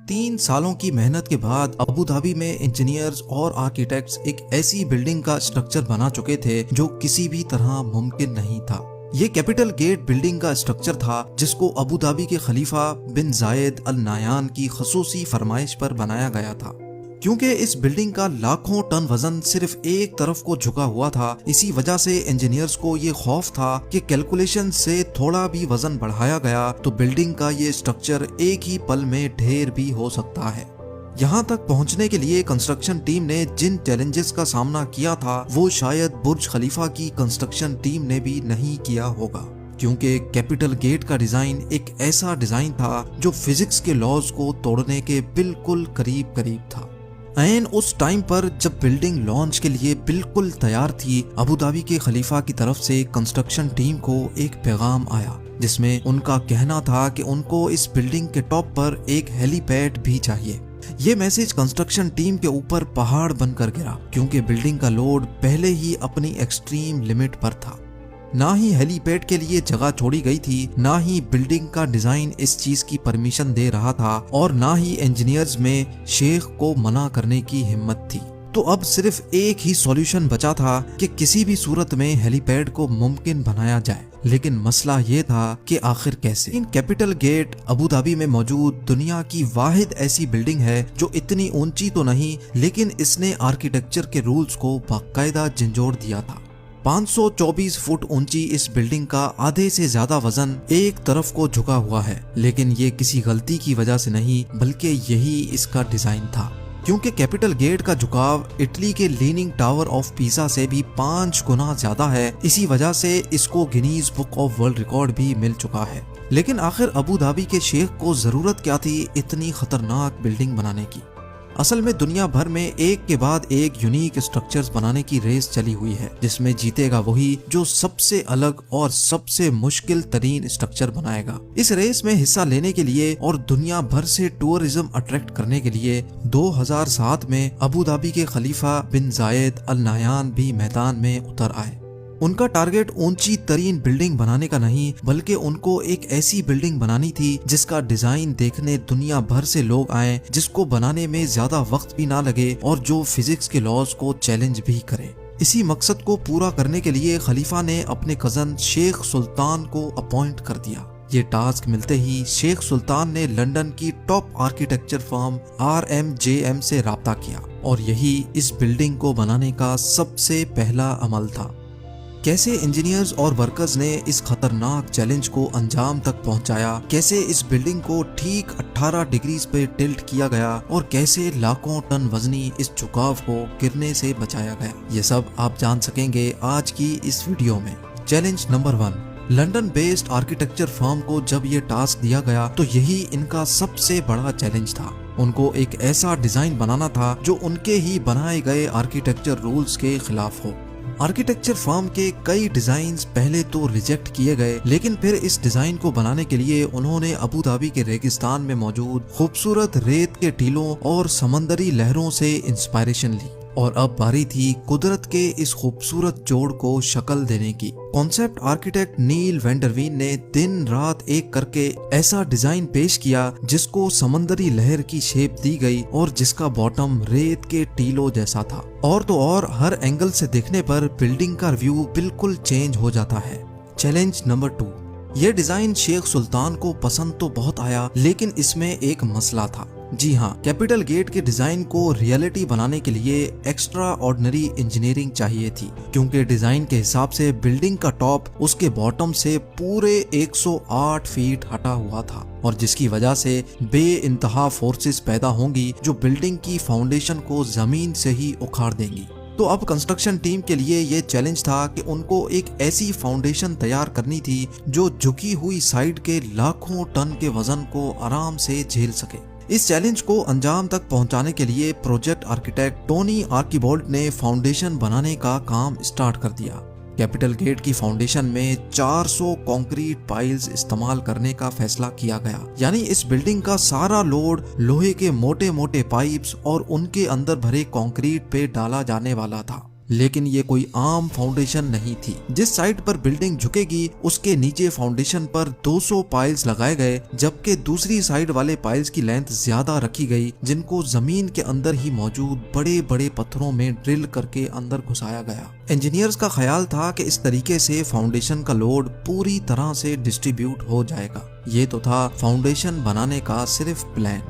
3 सालों की मेहनत के बाद अबू धाबी में इंजीनियर्स और आर्किटेक्ट्स एक ऐसी बिल्डिंग का स्ट्रक्चर बना चुके थे जो किसी भी तरह मुमकिन नहीं था। ये कैपिटल गेट बिल्डिंग का स्ट्रक्चर था जिसको अबू धाबी के खलीफा बिन जायद अल नायान की खसूसी फरमाइश पर बनाया गया था। क्योंकि इस बिल्डिंग का लाखों टन वजन सिर्फ एक तरफ को झुका हुआ था, इसी वजह से इंजीनियर्स को ये खौफ था कि कैलकुलेशन से थोड़ा भी वजन बढ़ाया गया तो बिल्डिंग का ये स्ट्रक्चर एक ही पल में ढेर भी हो सकता है। यहाँ तक पहुँचने के लिए कंस्ट्रक्शन टीम ने जिन चैलेंजेस का सामना किया था वो शायद बुर्ज खलीफा की कंस्ट्रक्शन टीम ने भी नहीं किया होगा, क्योंकि कैपिटल गेट का डिजाइन एक ऐसा डिजाइन था जो फिजिक्स के लॉज को तोड़ने के बिल्कुल करीब करीब था। ऐन उस टाइम पर जब बिल्डिंग लॉन्च के लिए बिल्कुल तैयार थी, अबू धाबी के खलीफा की तरफ से कंस्ट्रक्शन टीम को एक पैगाम आया जिसमें उनका कहना था कि उनको इस बिल्डिंग के टॉप पर एक हेलीपैड भी चाहिए। ये मैसेज कंस्ट्रक्शन टीम के ऊपर पहाड़ बनकर गिरा, क्योंकि बिल्डिंग का लोड पहले ही अपनी एक्सट्रीम लिमिट पर था। ना ही हेलीपैड के लिए जगह छोड़ी गई थी, ना ही बिल्डिंग का डिजाइन इस चीज की परमिशन दे रहा था, और ना ही इंजीनियर्स में शेख को मना करने की हिम्मत थी। तो अब सिर्फ एक ही सॉल्यूशन बचा था कि किसी भी सूरत में हेलीपैड को मुमकिन बनाया जाए। लेकिन मसला ये था कि आखिर कैसे। इन कैपिटल गेट अबू धाबी में मौजूद दुनिया की वाहिद ऐसी बिल्डिंग है जो इतनी ऊंची तो नहीं, लेकिन इसने आर्किटेक्चर के रूल्स को बाकायदा झंझोड़ दिया था। 524 फुट ऊंची इस बिल्डिंग का आधे से ज्यादा वजन एक तरफ को झुका हुआ है, लेकिन ये किसी गलती की वजह से नहीं बल्कि यही इसका डिजाइन था। क्योंकि कैपिटल गेट का झुकाव इटली के लीनिंग टावर ऑफ पीसा से भी 5 गुना ज्यादा है, इसी वजह से इसको Guinness book of world record भी मिल चुका है। लेकिन आखिर अबू धाबी के शेख को जरूरत क्या थी इतनी खतरनाक बिल्डिंग बनाने की। असल में दुनिया भर में एक के बाद एक यूनिक स्ट्रक्चर्स बनाने की रेस चली हुई है, जिसमें जीतेगा वही जो सबसे अलग और सबसे मुश्किल तरीन स्ट्रक्चर बनाएगा। इस रेस में हिस्सा लेने के लिए और दुनिया भर से टूरिज्म अट्रैक्ट करने के लिए 2007 में अबू धाबी के खलीफा बिन जायद अल नायान भी मैदान में उतर आए। उनका टारगेट ऊंची तरीन बिल्डिंग बनाने का नहीं, बल्कि उनको एक ऐसी बिल्डिंग बनानी थी जिसका डिजाइन देखने दुनिया भर से लोग आए, जिसको बनाने में ज्यादा वक्त भी ना लगे और जो फिजिक्स के लॉज को चैलेंज भी करे। इसी मकसद को पूरा करने के लिए खलीफा ने अपने कजन शेख सुल्तान को अपॉइंट कर दिया। ये टास्क मिलते ही शेख सुल्तान ने लंदन की टॉप आर्किटेक्चर फर्म RMJM से राब्ता किया, और यही इस बिल्डिंग को बनाने का सबसे पहला अमल था। कैसे इंजीनियर्स और वर्कर्स ने इस खतरनाक चैलेंज को अंजाम तक पहुंचाया, कैसे इस बिल्डिंग को ठीक 18 डिग्रीज पे टिल्ट किया गया, और कैसे लाखों टन वजनी इस झुकाव को गिरने से बचाया गया, ये सब आप जान सकेंगे आज की इस वीडियो में। Challenge number 1। London based architecture firm को जब ये टास्क दिया गया तो यही इनका सबसे बड़ा चैलेंज था। उनको एक ऐसा डिजाइन बनाना था जो उनके ही बनाए गए आर्किटेक्चर रूल्स के खिलाफ हो। आर्किटेक्चर फर्म के कई डिजाइन्स पहले तो रिजेक्ट किए गए, लेकिन फिर इस डिजाइन को बनाने के लिए उन्होंने अबू धाबी के रेगिस्तान में मौजूद खूबसूरत रेत के टीलों और समंदरी लहरों से इंस्पायरेशन ली, और अब बारी थी कुदरत के इस खूबसूरत जोड़ को शक्ल देने की। कॉन्सेप्ट आर्किटेक्ट नील वेंडरवीन ने दिन रात एक करके ऐसा डिजाइन पेश किया जिसको समंदरी लहर की शेप दी गई और जिसका बॉटम रेत के टीलों जैसा था। और तो और हर एंगल से देखने पर बिल्डिंग का व्यू बिल्कुल चेंज हो जाता है। Challenge number 2। ये डिजाइन शेख सुल्तान को पसंद तो बहुत आया, लेकिन इसमें एक मसला था। जी हाँ, कैपिटल गेट के डिजाइन को रियलिटी बनाने के लिए एक्स्ट्रा ऑर्डिनरी इंजीनियरिंग चाहिए थी, क्योंकि डिजाइन के हिसाब से बिल्डिंग का टॉप उसके बॉटम से पूरे 108 फीट हटा हुआ था, और जिसकी वजह से बेइंतहा फोर्सेस पैदा होंगी जो बिल्डिंग की फाउंडेशन को जमीन से ही उखाड़ देंगी। तो अब कंस्ट्रक्शन टीम के लिए ये चैलेंज था कि उनको एक ऐसी फाउंडेशन तैयार करनी थी जो झुकी हुई साइड के लाखों टन के वजन को आराम से झेल सके। इस चैलेंज को अंजाम तक पहुंचाने के लिए प्रोजेक्ट आर्किटेक्ट टोनी आर्किबोल्ट ने फाउंडेशन बनाने का काम स्टार्ट कर दिया। कैपिटल गेट की फाउंडेशन में 400 कंक्रीट पाइल्स इस्तेमाल करने का फैसला किया गया, यानी इस बिल्डिंग का सारा लोड लोहे के मोटे मोटे पाइप्स और उनके अंदर भरे कंक्रीट पे डाला जाने वाला था। लेकिन ये कोई आम फाउंडेशन नहीं थी। जिस साइड पर बिल्डिंग झुकेगी उसके नीचे फाउंडेशन पर 200 पाइल्स लगाए गए, जबकि दूसरी साइड वाले पाइल्स की लेंथ ज्यादा रखी गई, जिनको जमीन के अंदर ही मौजूद बड़े बड़े पत्थरों में ड्रिल करके अंदर घुसाया गया। इंजीनियर्स का ख्याल था कि इस तरीके से फाउंडेशन का लोड पूरी तरह से डिस्ट्रीब्यूट हो जाएगा। ये तो था फाउंडेशन बनाने का सिर्फ plan.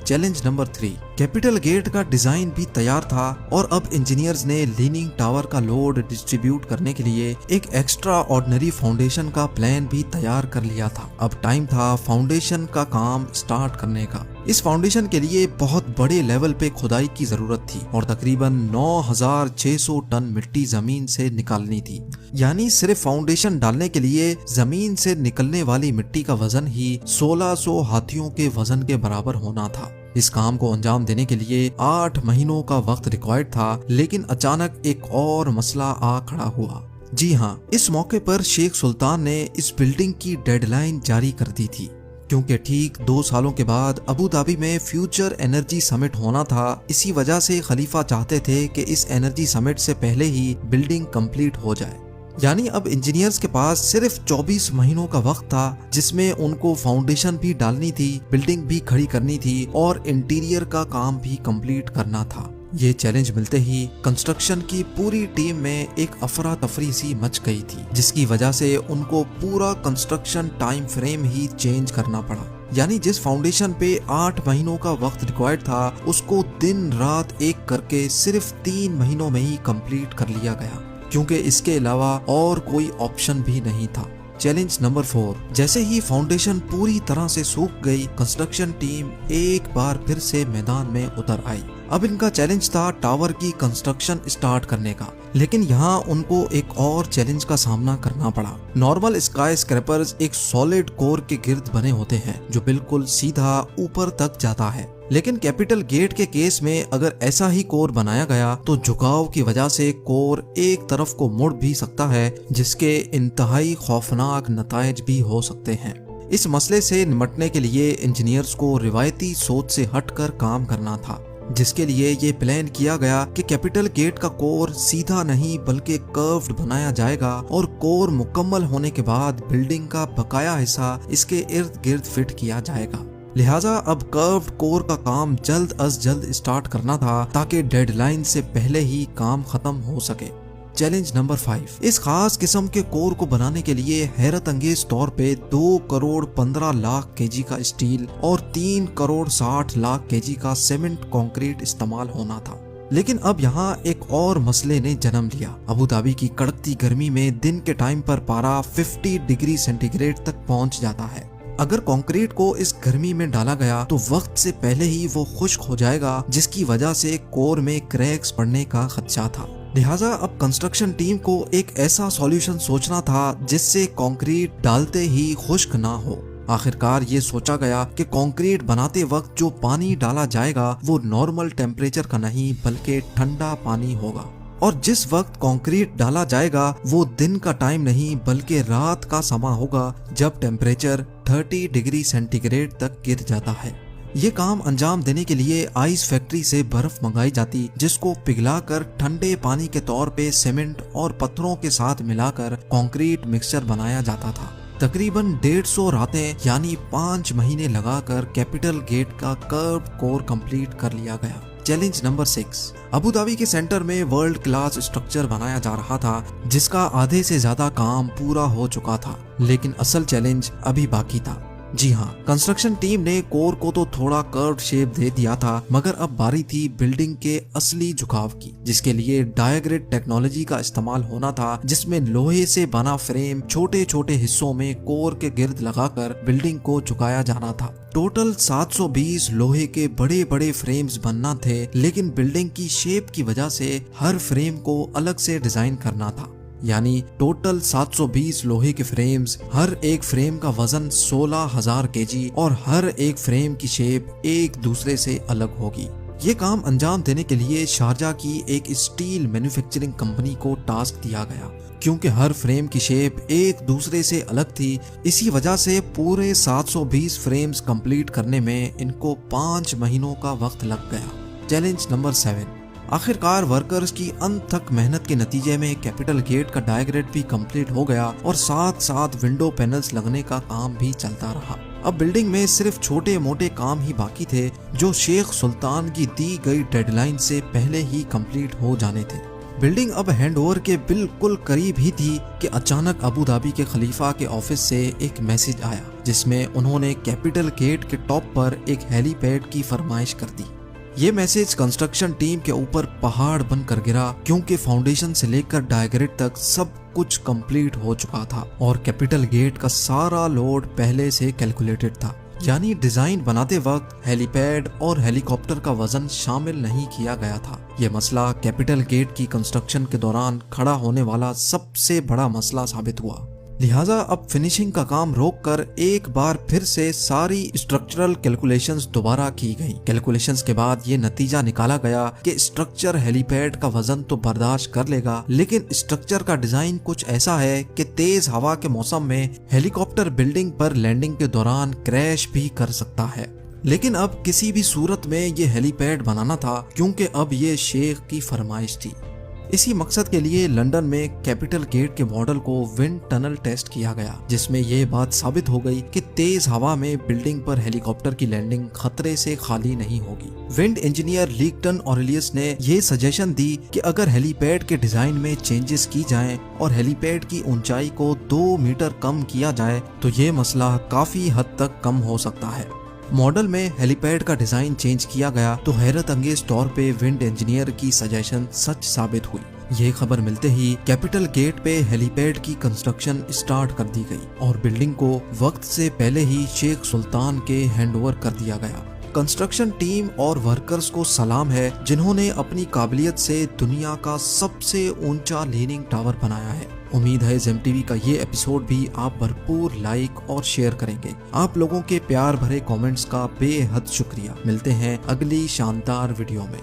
Challenge number 3, Capital Gate का डिजाइन भी तैयार था और अब इंजीनियर्स ने लीनिंग टावर का लोड डिस्ट्रीब्यूट करने के लिए एक एक्स्ट्रा ऑर्डिनरी फाउंडेशन का प्लान भी तैयार कर लिया था। अब टाइम था फाउंडेशन का काम स्टार्ट करने का। इस फाउंडेशन के लिए बहुत बड़े लेवल पे खुदाई की जरूरत थी और तकरीबन 9600 टन मिट्टी जमीन से निकालनी थी। यानी सिर्फ फाउंडेशन डालने के लिए जमीन से निकलने वाली मिट्टी का वजन ही 1600 हाथियों के वजन के बराबर होना था। इस काम को अंजाम देने के लिए 8 महीनों का वक्त रिक्वायर्ड था, लेकिन अचानक एक और मसला आ खड़ा हुआ। जी हाँ, इस मौके पर शेख सुल्तान ने इस बिल्डिंग की डेडलाइन जारी कर दी थी, क्योंकि ठीक 2 सालों के बाद अबू धाबी में फ्यूचर एनर्जी समिट होना था। इसी वजह से खलीफा चाहते थे कि इस एनर्जी समिट से पहले ही बिल्डिंग कंप्लीट हो जाए। यानी अब इंजीनियर्स के पास सिर्फ 24 महीनों का वक्त था, जिसमें उनको फाउंडेशन भी डालनी थी, बिल्डिंग भी खड़ी करनी थी और इंटीरियर का काम भी कंप्लीट करना था। ये चैलेंज मिलते ही कंस्ट्रक्शन की पूरी टीम में एक अफरा तफरी सी मच गई थी, जिसकी वजह से उनको पूरा कंस्ट्रक्शन टाइम फ्रेम ही चेंज करना पड़ा। यानी जिस फाउंडेशन पे 8 महीनों का वक्त रिक्वायर्ड था, उसको दिन रात एक करके सिर्फ 3 महीनों में ही कंप्लीट कर लिया गया, क्योंकि इसके अलावा और कोई ऑप्शन भी नहीं था। चैलेंज नंबर 4, जैसे ही फाउंडेशन पूरी तरह से सूख गई, कंस्ट्रक्शन टीम एक बार फिर से मैदान में उतर आई। अब इनका चैलेंज था टावर की कंस्ट्रक्शन स्टार्ट करने का, लेकिन यहाँ उनको एक और चैलेंज का सामना करना पड़ा। नॉर्मल स्काई स्क्रैपर्स एक सॉलिड कोर के गिर्द बने होते हैं जो बिल्कुल सीधा ऊपर तक जाता है, लेकिन कैपिटल गेट के केस में अगर ऐसा ही कोर बनाया गया तो झुकाव की वजह से कोर एक तरफ को मुड़ भी सकता है, जिसके इंतहाई खौफनाक नतायज भी हो सकते हैं। इस मसले से निपटने के लिए इंजीनियर्स को रिवायती सोच से हटकर काम करना था, जिसके लिए ये प्लान किया गया कि कैपिटल गेट का कोर सीधा नहीं बल्कि कर्व्ड बनाया जाएगा और कोर मुकम्मल होने के बाद बिल्डिंग का बकाया हिस्सा इसके इर्द गिर्द फिट किया जाएगा। लिहाजा अब कर्व्ड कोर का काम जल्द अज जल्द स्टार्ट करना था, ताकि डेडलाइन से पहले ही काम खत्म हो सके। चैलेंज नंबर 5, इस खास किस्म के कोर को बनाने के लिए हैरत अंगेज तौर पे 2 करोड़ 15 लाख केजी का स्टील और 3 करोड़ 60 लाख केजी का सीमेंट कंक्रीट इस्तेमाल होना था। लेकिन अब यहाँ एक और मसले ने जन्म लिया। अबू धाबी की कड़कती गर्मी में दिन के टाइम पर पारा 50 डिग्री सेंटीग्रेड तक पहुँच जाता है। अगर कंक्रीट को इस गर्मी में डाला गया तो वक्त से पहले ही वो खुश्क हो जाएगा, जिसकी वजह से कोर में क्रैक्स पड़ने का खदशा था। लिहाजा अब कंस्ट्रक्शन टीम को एक ऐसा सॉल्यूशन सोचना था जिससे कंक्रीट डालते ही खुश्क ना हो। आखिरकार ये सोचा गया कि कंक्रीट बनाते वक्त जो पानी डाला जाएगा वो नॉर्मल टेम्परेचर का नहीं बल्कि ठंडा पानी होगा, और जिस वक्त कंक्रीट डाला जाएगा वो दिन का टाइम नहीं बल्कि रात का समा होगा, जब टेम्परेचर 30 डिग्री सेंटीग्रेड तक गिर जाता है। ये काम अंजाम देने के लिए आइस फैक्ट्री से बर्फ मंगाई जाती, जिसको पिघलाकर ठंडे पानी के तौर पे सीमेंट और पत्थरों के साथ मिलाकर कंक्रीट मिक्सचर बनाया जाता था। तकरीबन 150 रातें यानी 5 महीने लगाकर कैपिटल गेट का कर्व कोर कंप्लीट कर लिया गया। चैलेंज नंबर 6, अबू धाबी के सेंटर में वर्ल्ड क्लास स्ट्रक्चर बनाया जा रहा था, जिसका आधे से ज्यादा काम पूरा हो चुका था, लेकिन असल चैलेंज अभी बाकी था। जी हाँ, कंस्ट्रक्शन टीम ने कोर को तो थोड़ा कर्व शेप दे दिया था, मगर अब बारी थी बिल्डिंग के असली झुकाव की, जिसके लिए डायग्रेड टेक्नोलॉजी का इस्तेमाल होना था, जिसमें लोहे से बना फ्रेम छोटे छोटे हिस्सों में कोर के गिर्द लगाकर बिल्डिंग को झुकाया जाना था। टोटल 720 लोहे के बड़े बड़े फ्रेम्स बनना थे, लेकिन बिल्डिंग की शेप की वजह से हर फ्रेम को अलग से डिजाइन करना था। यानी टोटल 720 लोहे के फ्रेम्स, हर एक फ्रेम का वजन 16,000 केजी और हर एक फ्रेम की शेप एक दूसरे से अलग होगी। ये काम अंजाम देने के लिए शारजा की एक स्टील मैन्युफैक्चरिंग कंपनी को टास्क दिया गया, क्योंकि हर फ्रेम की शेप एक दूसरे से अलग थी। इसी वजह से पूरे 720 फ्रेम्स कंप्लीट करने में इनको 5 महीनों का वक्त लग गया। चैलेंज नंबर 7, आखिरकार वर्कर्स की अनथक मेहनत के नतीजे में कैपिटल गेट का डायग्रेड भी कंप्लीट हो गया और साथ साथ विंडो पैनल्स लगने का काम भी चलता रहा। अब बिल्डिंग में सिर्फ छोटे मोटे काम ही बाकी थे जो शेख सुल्तान की दी गई डेडलाइन से पहले ही कंप्लीट हो जाने थे। बिल्डिंग अब हैंडओवर के बिल्कुल करीब ही थी कि अचानक अबू धाबी के खलीफा के ऑफिस से एक मैसेज आया जिसमें उन्होंने कैपिटल गेट के टॉप पर एक हेलीपैड की फरमाइश कर दी। ये मैसेज कंस्ट्रक्शन टीम के ऊपर पहाड़ बनकर गिरा क्योंकि फाउंडेशन से लेकर डायग्रेड तक सब कुछ कंप्लीट हो चुका था और कैपिटल गेट का सारा लोड पहले से कैलकुलेटेड था। यानी डिजाइन बनाते वक्त हेलीपैड और हेलीकॉप्टर का वजन शामिल नहीं किया गया था। ये मसला कैपिटल गेट की कंस्ट्रक्शन के दौरान खड़ा होने वाला सबसे बड़ा मसला साबित हुआ। लिहाजा अब फिनिशिंग का काम रोककर एक बार फिर से सारी स्ट्रक्चरल कैलकुलेशंस दोबारा की गई। कैलकुलेशंस के बाद ये नतीजा निकाला गया कि स्ट्रक्चर हेलीपैड का वजन तो बर्दाश्त कर लेगा, लेकिन स्ट्रक्चर का डिजाइन कुछ ऐसा है कि तेज हवा के मौसम में हेलीकॉप्टर बिल्डिंग पर लैंडिंग के दौरान क्रैश भी कर सकता है। लेकिन अब किसी भी सूरत में ये हेलीपैड बनाना था क्योंकि अब ये शेख की फरमाइश थी। इसी मकसद के लिए लंदन में कैपिटल गेट के मॉडल को विंड टनल टेस्ट किया गया जिसमें यह बात साबित हो गई कि तेज हवा में बिल्डिंग पर हेलीकॉप्टर की लैंडिंग खतरे से खाली नहीं होगी। विंड इंजीनियर लीगटन ऑरेलियस ने यह सजेशन दी कि अगर हेलीपैड के डिजाइन में चेंजेस की जाएं और हेलीपैड की ऊंचाई को 2 मीटर कम किया जाए तो ये मसला काफी हद तक कम हो सकता है। मॉडल में हेलीपैड का डिजाइन चेंज किया गया तो हैरत अंगेज तौर पे विंड इंजीनियर की सजेशन सच साबित हुई। ये खबर मिलते ही कैपिटल गेट पे हेलीपैड की कंस्ट्रक्शन स्टार्ट कर दी गई और बिल्डिंग को वक्त से पहले ही शेख सुल्तान के हैंडओवर कर दिया गया। कंस्ट्रक्शन टीम और वर्कर्स को सलाम है जिन्होंने अपनी काबिलियत से दुनिया का सबसे ऊंचा लीनिंग टावर बनाया है। उम्मीद है जेम टीवी का ये एपिसोड भी आप भरपूर लाइक और शेयर करेंगे। आप लोगों के प्यार भरे कमेंट्स का बेहद शुक्रिया। मिलते हैं अगली शानदार वीडियो में।